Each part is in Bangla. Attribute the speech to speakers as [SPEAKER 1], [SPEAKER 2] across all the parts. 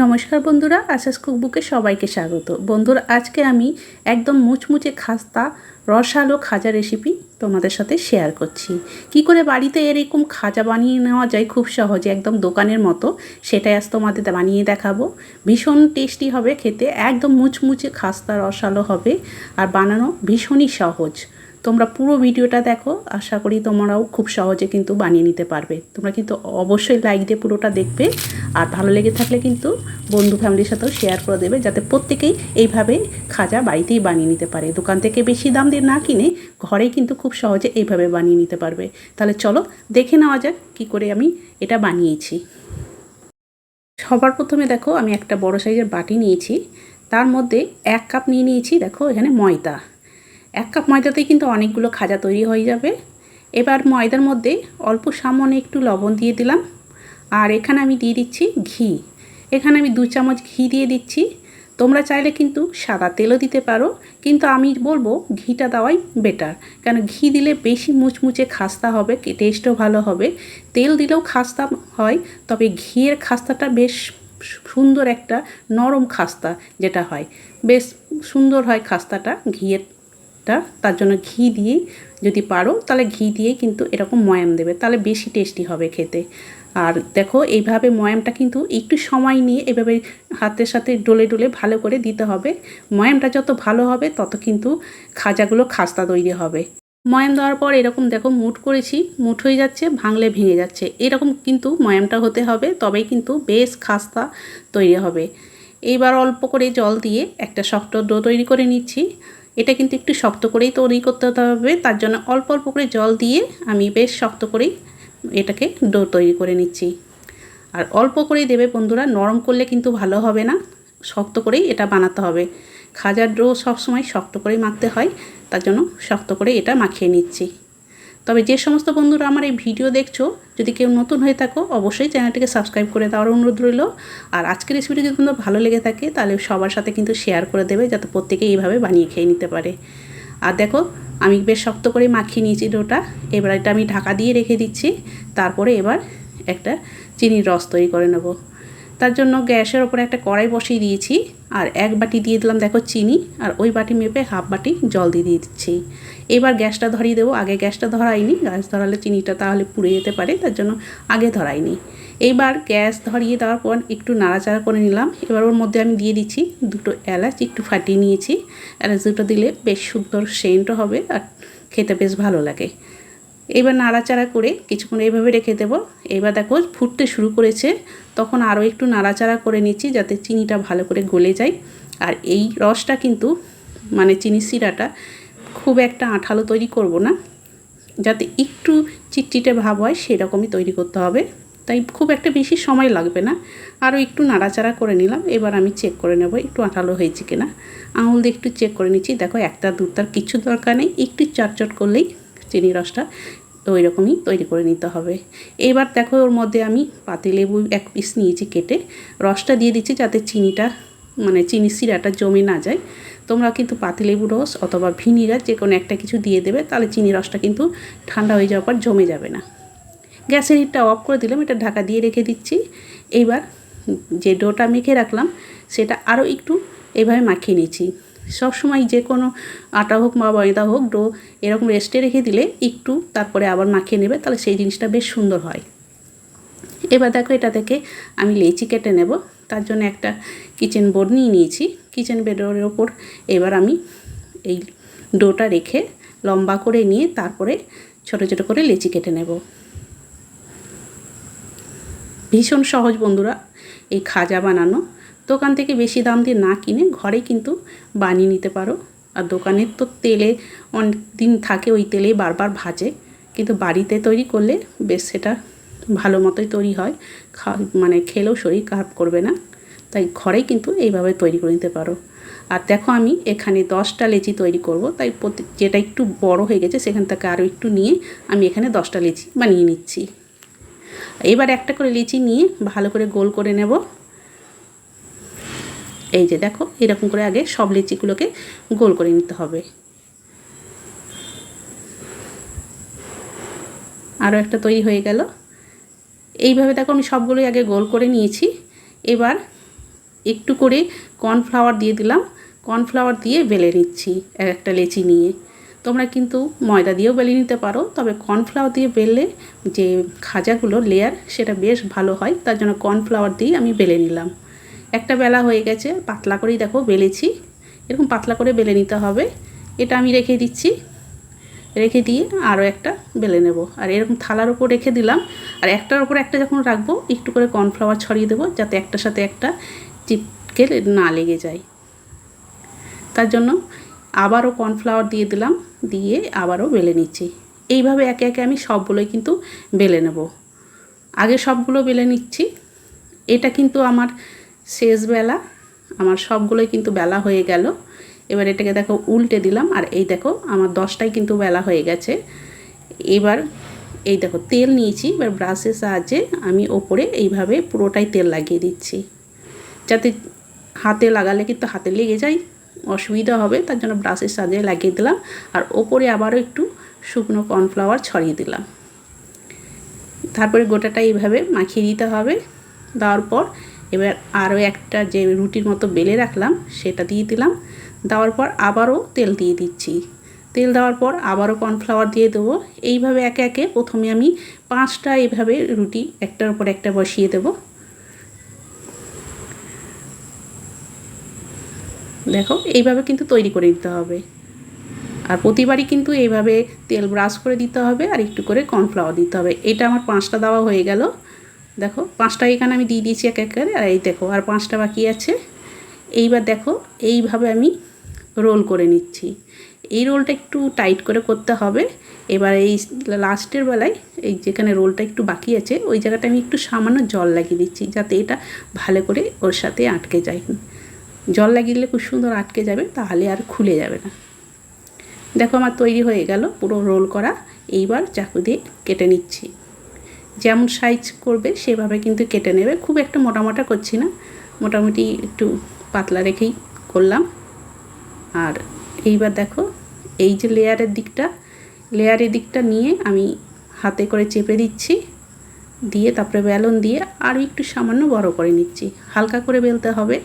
[SPEAKER 1] নমস্কার বন্ধুরা, আশাস কুকবুকে সবাইকে স্বাগত। বন্ধুরা, আজকে আমি একদম মুচমুচে খাস্তা রসালো খাজা রেসিপি তোমাদের সাথে শেয়ার করছি। কি করে বাড়িতে এরকম খাজা বানিয়ে নেওয়া যায় খুব সহজে, একদম দোকানের মতো, সেটাই আজ তোমাদের বানিয়ে দেখাবো। ভীষণ টেস্টি হবে খেতে, একদম মুচমুচে খাস্তা রসালো হবে আর বানানো ভীষণই সহজ। তোমরা পুরো ভিডিওটা দেখো, আশা করি তোমরাও খুব সহজে কিন্তু বানিয়ে নিতে পারবে। তোমরা কিন্তু অবশ্যই লাইক দিয়ে পুরোটা দেখবে, আর ভালো লেগে থাকলে কিন্তু বন্ধু ফ্যামিলির সাথেও শেয়ার করে দেবে, যাতে প্রত্যেকেই এইভাবে খাজা বাড়িতেই বানিয়ে নিতে পারে। দোকান থেকে বেশি দাম দিয়ে না কিনে ঘরেই কিন্তু খুব সহজে এইভাবে বানিয়ে নিতে পারবে। তাহলে চলো দেখে নেওয়া যাক কী করে আমি এটা বানিয়েছি। সবার প্রথমে দেখো, আমি একটা বড় সাইজের বাটি নিয়েছি, তার মধ্যে 1 কাপ নিয়ে নিয়েছি। দেখো এখানে ময়দা, 1 কাপ ময়দাতেই কিন্তু অনেকগুলো খাজা তৈরি হয়ে যাবে। এবার ময়দার মধ্যে অল্প সামান্য একটু লবণ দিয়ে দিলাম, আর এখানে আমি দিয়ে দিচ্ছি ঘি। এখানে আমি 2 চামচ ঘি দিয়ে দিচ্ছি। তোমরা চাইলে কিন্তু সাদা তেলও দিতে পারো, কিন্তু আমি বলবো ঘিটা দেওয়াই বেটার, কেন ঘি দিলে বেশি মুচমুচে খাস্তা হবে, টেস্টও ভালো হবে। তেল দিলেও খাস্তা হয়, তবে ঘিয়ের খাস্তাটা বেশ সুন্দর, একটা নরম খাস্তা যেটা হয়, বেশ সুন্দর হয় খাস্তাটা ঘিয়েরটা। তার জন্য ঘি দিয়েই যদি পারো তাহলে ঘি দিয়েই কিন্তু এরকম ময়াম দেবে, তাহলে বেশি টেস্টি হবে খেতে। আর দেখো এইভাবে ময়ামটা কিন্তু একটু সময় নিয়ে এভাবে হাতের সাথে ডলে ডলে ভালো করে দিতে হবে। ময়ামটা যত ভালো হবে তত কিন্তু খাজাগুলো খাস্তা তৈরি হবে। ময়াম দেওয়ার পর এরকম দেখো মুঠ করেছি, মুঠ হয়ে যাচ্ছে, ভাঙলে ভেঙে যাচ্ছে, এরকম কিন্তু ময়ামটা হতে হবে, তবেই কিন্তু বেশ খাস্তা তৈরি হবে। এইবার অল্প করে জল দিয়ে একটা শক্ত ডো তৈরি করে নিচ্ছি। এটা কিন্তু একটু শক্ত করেই তৈরি করতে হবে, তার জন্য অল্প অল্প করে জল দিয়ে আমি বেশ শক্ত করেই এটাকে ডো তৈরি করে নিচ্ছি। আর অল্প করেই দেবে বন্ধুরা, নরম করলে কিন্তু ভালো হবে না, শক্ত করেই এটা বানাতে হবে। খাজার ডো সবসময় শক্ত করেই মাখতে হয়, তার জন্য শক্ত করে এটা মাখিয়ে নিচ্ছি। তবে যে সমস্ত বন্ধুরা আমার এই ভিডিও দেখছো, যদি কেউ নতুন হয়ে থাকো অবশ্যই চ্যানেলটিকে সাবস্ক্রাইব করে দেওয়ার অনুরোধ রইল। আর আজকের রেসিপিটি যদি তোমাদের ভালো লেগে থাকে তাহলে সবার সাথে কিন্তু শেয়ার করে দেবে, যাতে প্রত্যেকেই এইভাবে বানিয়ে খেয়ে নিতে পারে। আর দেখো আমি বেশ শক্ত করে মাখিয়ে নিয়েছি ডোটা। এবার এটা আমি ঢাকা দিয়ে রেখে দিচ্ছি। তারপরে এবার একটা চিনির রস তৈরি করে নেব। তার জন্য গ্যাসের ওপরে একটা কড়াই বসিয়ে দিয়েছি, আর 1 বাটি দিয়ে দিলাম দেখো চিনি, আর ওই বাটি মেপে 1/2 বাটি জল দিয়ে দিচ্ছি। এবার গ্যাসটা ধরিয়ে দেবো। আগে গ্যাসটা ধরাইনি, গ্যাস ধরালে চিনিটা তাহলে পুড়ে যেতে পারে, তার জন্য আগে ধরাইনি। এইবার গ্যাস ধরিয়ে দেওয়ার পর একটু নাড়াচাড়া করে নিলাম। এবার ওর মধ্যে আমি দিয়ে দিচ্ছি 2টো এলাচ, একটু ফাটিয়ে নিয়েছি। এলাচ 2টো দিলে বেশ সুন্দর সেন্টও হবে আর খেতে বেশ ভালো লাগে। এবার নাড়াচাড়া করে কিছুক্ষণ এইভাবে রেখে দেবো। এবার দেখো ফুটতে শুরু করেছে, তখন আরও একটু নাড়াচাড়া করে নিচ্ছি যাতে চিনিটা ভালো করে গলে যায়। আর এই রসটা কিন্তু মানে চিনির শিরাটা খুব একটা আঠালো তৈরি করব না, যাতে একটু চিটচিটে ভাব হয় সেরকমই তৈরি করতে হবে, তাই খুব একটা বেশি সময় লাগবে না। আরও একটু নাড়াচাড়া করে নিলাম। এবার আমি চেক করে নেব একটু আঠালো হয়েছে কিনা, আঙুল দিয়ে একটু চেক করে নিচ্ছি। দেখো একটা দুটার কিছু দরকার নেই, একটু চটচট করলেই চিনি রসটা ওই রকমই তৈরি করে নিতে হবে। এবার দেখো ওর মধ্যে আমি পাতিলেবু 1 পিস নিয়েছি কেটে, রসটা দিয়ে দিচ্ছি যাতে চিনিটা মানে চিনির শিরাটা জমে না যায়। তোমরা কিন্তু পাতিলেবু রস অথবা ভিনিগার যে কোনো একটা কিছু দিয়ে দেবে, তাহলে চিনি রসটা কিন্তু ঠান্ডা হয়ে যাওয়ার পর জমে যাবে না। গ্যাসের হিটটা অফ করে দিলাম, এটা ঢাকা দিয়ে রেখে দিচ্ছি। এইবার যে ডোটা মেখে রাখলাম সেটা আরও একটু এইভাবে মাখিয়ে নিচ্ছি। সবসময় যে কোনো আটা হোক বা ময়দা হোক, ডো এরকম রেস্টে রেখে দিলে একটু তারপরে আবার মাখিয়ে নেবে, তাহলে সেই জিনিসটা বেশ সুন্দর হয়। এবার দেখো এটা থেকে আমি লেচি কেটে নেব। তার জন্য একটা কিচেন বোর্ড নিয়ে নিয়েছি। কিচেন বোর্ডের ওপর এবার আমি এই ডোটা রেখে লম্বা করে নিয়ে তারপরে ছোট ছোট করে লেচি কেটে নেব। ভীষণ সহজ বন্ধুরা এই খাজা বানানো। দোকান থেকে বেশি দাম দিয়ে না কিনে ঘরে কিন্তু বানিয়ে নিতে পারো। আর দোকানের তো তেলে অনেক দিন থাকে, ওই তেলেই বারবার ভাজে, কিন্তু বাড়িতে তৈরি করলে বেশ সেটা ভালো মতোই তৈরি হয়, মানে খেলেও শরীর খারাপ করবে না। তাই ঘরেই কিন্তু এইভাবে তৈরি করে নিতে পারো। আর দেখো আমি এখানে 10টা লেচি তৈরি করব, তাই যেটা একটু বড় হয়ে গেছে সেখান থেকে আরও একটু নিয়ে আমি এখানে 10টা লেচি বানিয়ে নিচ্ছি। এবার একটা করে লিচি নিয়ে ভালো করে গোল করে নেব। এই যে দেখো এরকম করে আগে সব লিচিগুলোকে গোল করে নিতে হবে। আরও একটা তৈরি হয়ে গেল। এইভাবে দেখো আমি সবগুলোই আগে গোল করে নিয়েছি। এবার একটু করে কর্নফ্লাওয়ার দিয়ে দিলাম, কর্নফ্লাওয়ার দিয়ে বেলে নিচ্ছি একটা লেচি নিয়ে। তোমরা কিন্তু ময়দা দিয়েও বেলে নিতে পারো, তবে কর্নফ্লাওয়ার দিয়ে বেললে যে খাজাগুলো লেয়ার সেটা বেশ ভালো হয়, তার জন্য কর্নফ্লাওয়ার দিয়ে আমি বেলে নিলাম। একটা বেলা হয়ে গেছে, পাতলা করেই দেখো বেলেছি, এরকম পাতলা করে বেলে নিতে হবে। এটা আমি রেখে দিচ্ছি, রেখে দিয়ে আরও একটা বেলে নেব। আর এরকম থালার উপর রেখে দিলাম, আর একটার উপর একটা যখন রাখবো একটু করে কর্নফ্লাওয়ার ছড়িয়ে দেবো, যাতে একটার সাথে একটা চিপকে না লেগে যায়। তার জন্য আবারও কর্নফ্লাওয়ার দিয়ে দিলাম, দিয়ে আবারও বেলে নিচ্ছি। এইভাবে একে একে আমি সবগুলোই কিন্তু বেলে নেব। আগে সবগুলো বেলে নিচ্ছি। এটা কিন্তু আমার শেষ বেলা, আমার সবগুলোই কিন্তু বেলা হয়ে গেল। এবার এটাকে দেখো উল্টে দিলাম, আর এই দেখো আমার 10টাই কিন্তু বেলা হয়ে গেছে। এবার এই দেখো তেল নিয়েছি, এবার ব্রাশের সাহায্যে আমি ওপরে এইভাবে পুরোটাই তেল লাগিয়ে দিচ্ছি, যাতে হাতে লাগালে কিন্তু হাতে লেগে যায়, অসুবিধা হবে, তার জন্য ব্রাশের সাহায্যে লাগিয়ে দিলাম। আর ওপরে আবারও একটু শুকনো কর্নফ্লাওয়ার ছড়িয়ে দিলাম। তারপরে গোটাটা এইভাবে মাখিয়ে দিতে হবে। দেওয়ার পর এবার আরও একটা যে রুটির মতো বেলে রাখলাম সেটা দিয়ে দিলাম। দেওয়ার পর আবারও তেল দিয়ে দিচ্ছি। তেল দেওয়ার পর আবারও কর্নফ্লাওয়ার দিয়ে দেবো। এইভাবে একে একে প্রথমে আমি 5টা এইভাবে রুটি একটার উপর একটা বসিয়ে দেব। দেখো এইভাবে কিন্তু তৈরি করে দিতে হবে, আর প্রতিবারই কিন্তু এইভাবে তেল ব্রাশ করে দিতে হবে আর একটু করে কর্নফ্লাওয়ার দিতে হবে। এটা আমার 5টা দেওয়া হয়ে গেল। দেখো 5টা এখানে আমি দিয়ে দিয়েছি এক এক করে, আর এই দেখো আর 5টা বাকি আছে। এইবার দেখো এইভাবে আমি রোল করে নিচ্ছি। এই রোলটা একটু টাইট করে করতে হবে। এবার এই লাস্টের বেলায় এই যেখানে রোলটা একটু বাকি আছে ওই জায়গাটা আমি একটু সামান্য জল লাগিয়ে দিচ্ছি, যাতে এটা ভালো করে ওর সাথে আটকে যায়। জল লাগিয়ে দিলে খুব সুন্দর আটকে যাবে, তাহলে আর খুলে যাবে না। দেখো আমার তৈরি হয়ে গেল পুরো রোল করা। এইবার চাকু দিয়ে কেটে নিচ্ছি। যেমন সাইজ করবে সেভাবে কিন্তু কেটে নেবে, খুব একটা মোটা মোটা করছি না, মোটামুটি একটু পাতলা রেখেই করলাম। আর এইবার দেখো এই যে লেয়ারের দিকটা নিয়ে আমি হাতে করে চেপে দিচ্ছি, দিয়ে তারপরে বেলন দিয়ে আরও একটু সামান্য বড় করে নিচ্ছি। হালকা করে বেলতে হবে,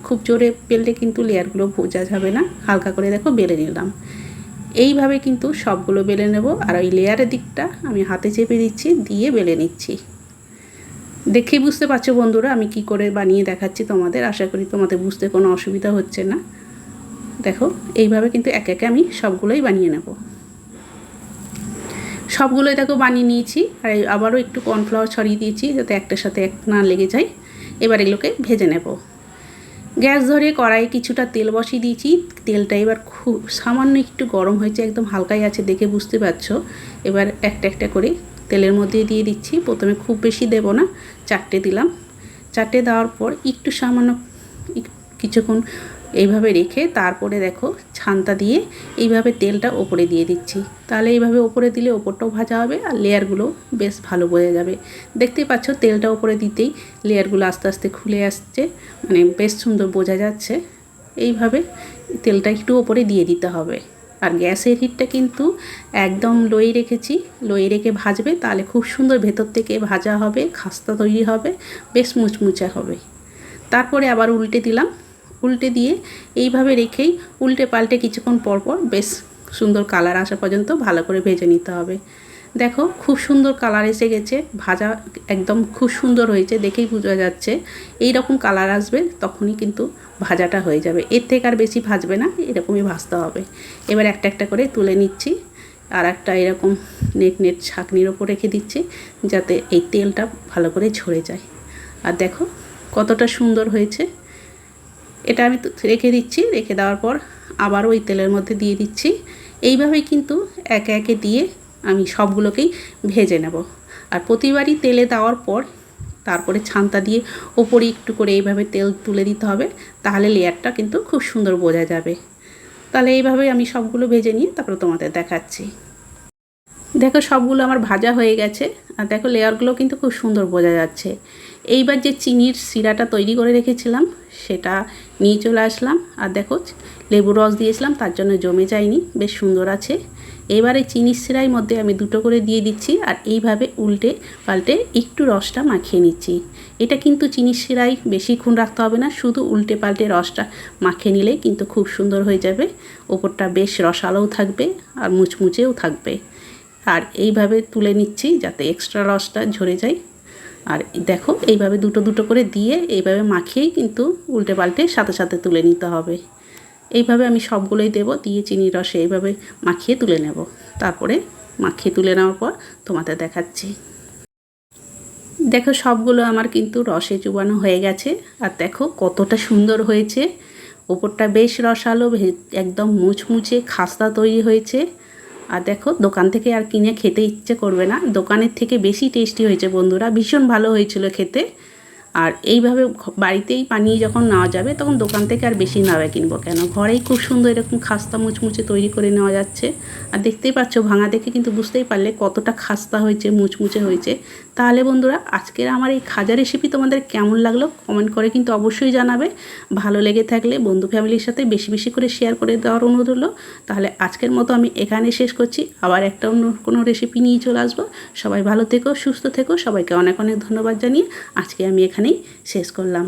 [SPEAKER 1] খুব জোরে বেললে কিন্তু লেয়ারগুলো বোঝা যাবে না। হালকা করে দেখো বেলে নিলাম। এইভাবে কিন্তু সবগুলো বেলে নেব। আর ওই লেয়ারের দিকটা আমি হাতে চেপে দিচ্ছি, দিয়ে বেলে নিচ্ছি। দেখেই বুঝতে পারছো বন্ধুরা আমি কি করে বানিয়ে দেখাচ্ছি তোমাদের। আশা করি তোমাদের বুঝতে কোনো অসুবিধা হচ্ছে না। দেখো এইভাবে কিন্তু একে একে আমি সবগুলোই বানিয়ে নেব। সবগুলোই দেখো বানিয়ে নিয়েছি, আর আবারও একটু কর্নফ্লাওয়ার ছড়িয়ে দিয়েছি যাতে একটার সাথে এক না লেগে যায়। এবার এগুলোকে ভেজে নেব। গ্যাস ধরে কড়াইয়ে কিছুটা তেল বসিয়ে দিয়েছি। তেলটা এবার খুব সামান্য একটু গরম হয়েছে, একদম হালকাই আছে দেখে বুঝতে পারছো। এবার একটা একটা করে তেলের মধ্যে দিয়ে দিচ্ছি। প্রথমে খুব বেশি দেব না, 4টে দিলাম। 4টে দেওয়ার পর একটু সামান্য কিছুক্ষণ এইভাবে রেখে তারপরে দেখো ছানটা দিয়ে এইভাবে তেলটা ওপরে দিয়ে দিচ্ছি। তাহলে এইভাবে ওপরে দিলে ওপরটাও ভাজা হবে আর লেয়ারগুলো বেশ ভালো বোঝা যাবে। দেখতেই পাচ্ছ তেলটা ওপরে দিতেই লেয়ারগুলো আস্তে আস্তে খুলে আসছে, মানে বেশ সুন্দর বোঝা যাচ্ছে। এইভাবে তেলটা একটু ওপরে দিয়ে দিতে হবে। আর গ্যাসের হিটটা কিন্তু একদম লোয়ে রেখেছি, লোয়ে রেখে ভাজবে, তাহলে খুব সুন্দর ভেতর থেকে ভাজা হবে, খাস্তা তৈরি হবে, বেশ মুচমুচে হবে। তারপরে আবার উল্টে দিলাম, উল্টে দিয়ে এইভাবে রেখেই উল্টে পাল্টে কিছুক্ষণ পর পর বেশ সুন্দর কালার আসা পর্যন্ত ভালো করে ভেজে নিতে হবে। দেখো খুব সুন্দর কালার এসে গেছে, ভাজা একদম খুব সুন্দর হয়েছে, দেখেই বোঝা যাচ্ছে। এই রকম কালার আসবে তখনই কিন্তু ভাজাটা হয়ে যাবে, এর থেকে আর বেশি ভাজবে না, এরকমই ভাজতে হবে। এবার একটা একটা করে তুলে নিচ্ছি, আর একটা এরকম নেট ছাঁকনির ওপর রেখে দিচ্ছি, যাতে এই তেলটা ভালো করে ঝরে যায়। আর দেখো কতটা সুন্দর হয়েছে। এটা আমি রেখে দিচ্ছি, রেখে দেওয়ার পর আবারও ওই তেলের মধ্যে দিয়ে দিচ্ছি। এইভাবেই কিন্তু একে একে দিয়ে আমি সবগুলোকেই ভেজে নেব। আর প্রতিবারই তেলে দেওয়ার পর তারপরে ছানটা দিয়ে ওপরে একটু করে এইভাবে তেল তুলে দিতে হবে, তাহলে লেয়ারটা কিন্তু খুব সুন্দর বোঝা যাবে। তাহলে এইভাবে আমি সবগুলো ভেজে নিয়ে তারপরে তোমাদের দেখাচ্ছি। দেখো সবগুলো আমার ভাজা হয়ে গেছে, আর দেখো লেয়ারগুলো কিন্তু খুব সুন্দর বোঝা যাচ্ছে। এইবার যে চিনির শিরাটা তৈরি করে রেখেছিলাম সেটা নিয়ে চলে আসলাম। আর দেখো লেবু রস দিয়েছিলাম, তার জন্য জমে যায়নি, বেশ সুন্দর আছে। এবারে চিনির শিরার মধ্যে আমি দুটো করে দিয়ে দিচ্ছি আর এইভাবে উল্টে পাল্টে একটু রসটা মাখিয়ে নিচ্ছি। এটা কিন্তু চিনির শিরায় বেশিক্ষণ রাখতে হবে না, শুধু উল্টে পাল্টে রসটা মাখিয়ে নিলেই কিন্তু খুব সুন্দর হয়ে যাবে। ওপরটা বেশ রসালোও থাকবে আর মুচমুচেও থাকবে। আর এইভাবে তুলে নিচ্ছি যাতে এক্সট্রা রসটা ঝরে যায়। আর দেখো এইভাবে দুটো দুটো করে দিয়ে এইভাবে মাখিয়েই কিন্তু উল্টে পাল্টে সাথে সাথে তুলে নিতে হবে। এইভাবে আমি সবগুলোই দেব, দিয়ে চিনির রসে এইভাবে মাখিয়ে তুলে নেব। তারপরে মাখিয়ে তুলে নেওয়ার পর তোমাদের দেখাচ্ছি। দেখো সবগুলো আমার কিন্তু রসে চুবানো হয়ে গেছে। আর দেখো কতটা সুন্দর হয়েছে, ওপরটা বেশ রসালো, একদম মুচমুচে খাস্তা তৈরি হয়েছে। আর দেখো দোকান থেকে আর কিনে খেতে ইচ্ছে করবে না, দোকানের থেকে বেশি টেস্টি হয়েছে বন্ধুরা, ভীষণ ভালো হয়েছিল খেতে। আর এইভাবে বাড়িতেই বানিয়ে যখন নেওয়া যাবে তখন দোকান থেকে আর বেশি নাওয়া কিনবো কেন, ঘরেই খুব সুন্দর এরকম খাস্তা মুচমুচে তৈরি করে নেওয়া যাচ্ছে। আর দেখতেই পাচ্ছ ভাঙা দেখে কিন্তু বুঝতেই পারলে কতটা খাস্তা হয়েছে, মুচমুচে হয়েছে। তাহলে বন্ধুরা আজকের আমার এই খাজা রেসিপি তোমাদের কেমন লাগলো কমেন্ট করে কিন্তু অবশ্যই জানাবে। ভালো লেগে থাকলে বন্ধু ফ্যামিলির সাথে বেশি বেশি করে শেয়ার করে দেওয়ার অনুরোধ হলো। তাহলে আজকের মতো আমি এখানে শেষ করছি, আবার একটা অন্য কোনো রেসিপি নিয়ে চলে আসবো। সবাই ভালো থেকো, সুস্থ থেকো, সবাইকে অনেক অনেক ধন্যবাদ জানিয়ে আজকে আমি এখানেই শেষ করলাম।